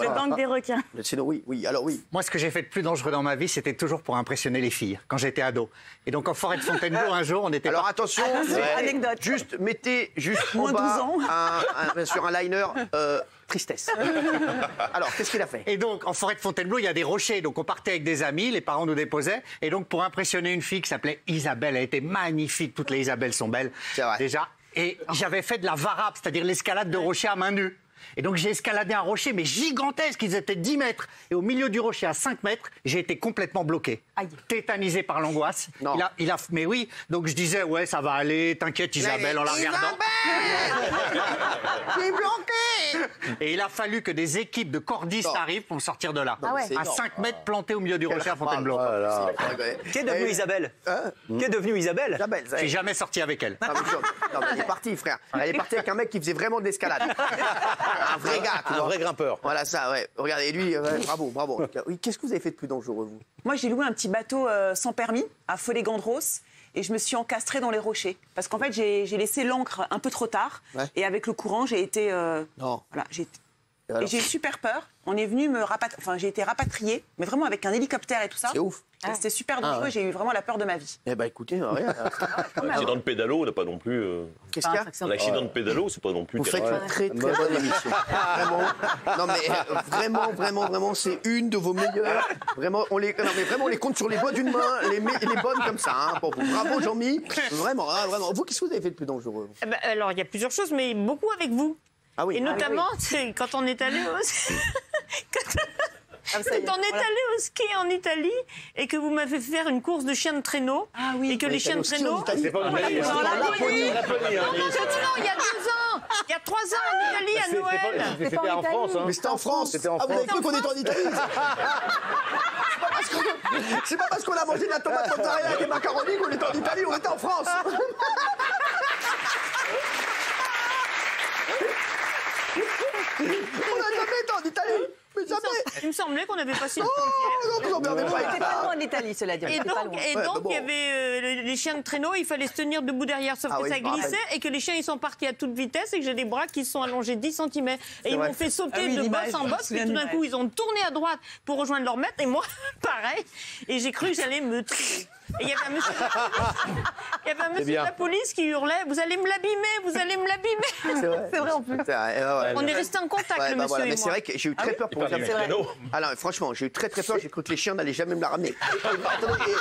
Le gang des requins. Oui, alors oui. Moi, ce que j'ai fait de plus dangereux dans ma vie, c'était toujours pour impressionner les filles, quand j'étais ado. Et donc, en forêt de Fontainebleau, un jour, on était... Alors attention, anecdote. mettez juste Moins en bas 12 ans. sur un liner tristesse. Alors, qu'est-ce qu'il a fait? Et donc, en forêt de Fontainebleau, il y a des rochers. Donc, on partait avec des amis, les parents nous déposaient. Et donc, pour impressionner une fille qui s'appelait Isabelle, elle était magnifique. Toutes les Isabelles sont belles, C'est vrai. déjà. Et j'avais fait de la varap, c'est-à-dire l'escalade de rochers à main nue. Et donc, j'ai escaladé un rocher, mais gigantesque, ils étaient 10 mètres. Et au milieu du rocher, à 5 mètres, j'ai été complètement bloqué. Aïe. Tétanisé par l'angoisse. Non. Mais oui, donc je disais, ouais, ça va aller, t'inquiète Isabelle, en la regardant. J'ai bloqué. Et il a fallu que des équipes de cordistes arrivent pour me sortir de là. Ah ouais. C'est À énorme. 5 mètres planté au milieu du rocher à Fontainebleau. Qui est devenue Isabelle Qui est devenue Isabelle Isabelle, ça y J'ai est. jamais sorti avec elle. Non, mais elle est partie, frère. Elle est partie avec un mec qui faisait vraiment de l'escalade. Un vrai gars, tu Un vois. vrai grimpeur. Voilà ça, ouais. Regardez, lui, bravo. Oui, qu'est-ce que vous avez fait de plus dangereux, vous? Moi, j'ai loué un petit bateau sans permis à Follet-Gandros et je me suis encastrée dans les rochers. Parce qu'en fait, j'ai laissé l'ancre un peu trop tard. Ouais. Et avec le courant, j'ai été... Non. Voilà, alors et j'ai eu super peur. On est venu me rapatrier... Enfin, j'ai été rapatriée, mais vraiment avec un hélicoptère et tout ça. C'est ouf. Et c'était super dangereux. J'ai eu vraiment la peur de ma vie. Eh ben, écoutez, rien. L'accident de pédalo, on n'a pas non plus. Qu'est-ce qu'il y a? L'accident de pédalo, c'est pas non plus. Vous faites terrible. une très bonne émission. Vraiment. Non mais vraiment, c'est une de vos meilleures. Vraiment, on les compte sur les doigts d'une main, les bonnes comme ça. Hein, pour vous. Bravo Jean-Mi. Vraiment. Vous, qu'est-ce que vous avez fait de plus dangereux? Eh ben, alors, il y a plusieurs choses, mais beaucoup avec vous. Ah oui. Et notamment, c'est quand on est allé Ah, ça y est, quand on est voilà. allé au ski en Italie et que vous m'avez fait faire une course de chiens de traîneau. Ah oui. Et que les chiens de traîneau... C'est pas en Italie, Dans c'est la en Laponie. Laponie, hein. Non, il y a 2 ans. Il y a 3 ans en Italie, à Noël. C'était en France. Hein. Mais c'était en France. C'était en Ah, vous avez France. cru qu'on était en Italie? C'est pas parce qu'on a mangé de la tomate mozzarella et des macaronis qu'on était en Italie, on était en France. On n'a jamais été en Italie. Mais jamais. Il me semblait qu'on avait passé une Non, frontière. vous emmerdez pas. C'était pas loin en Italie, cela dit. Et C'était pas donc, loin. bah bon. il y avait les chiens de traîneau, il fallait se tenir debout derrière, sauf Ah que oui, ça je me rappelle. glissait et que les chiens ils sont partis à toute vitesse et que j'ai des bras qui se sont allongés 10 cm. Et ils vrai. m'ont fait sauter Ah oui, de l'image, bosse en je me bosse, souviens puis tout de d'un coup l'image. ils ont tourné à droite pour rejoindre leur maître et moi, pareil. Et j'ai cru que j'allais me tuer. Et il y avait un monsieur, de la police qui hurlait « Vous allez me l'abîmer, vous allez me l'abîmer !» C'est vrai en plus. On est resté en contact, Ouais, le bah monsieur voilà, et mais moi. c'est vrai que j'ai eu très peur pour Il parlait vous. du traîneau. Alors franchement, j'ai eu très peur, j'ai cru que les chiens n'allaient jamais me la ramener. Attendez,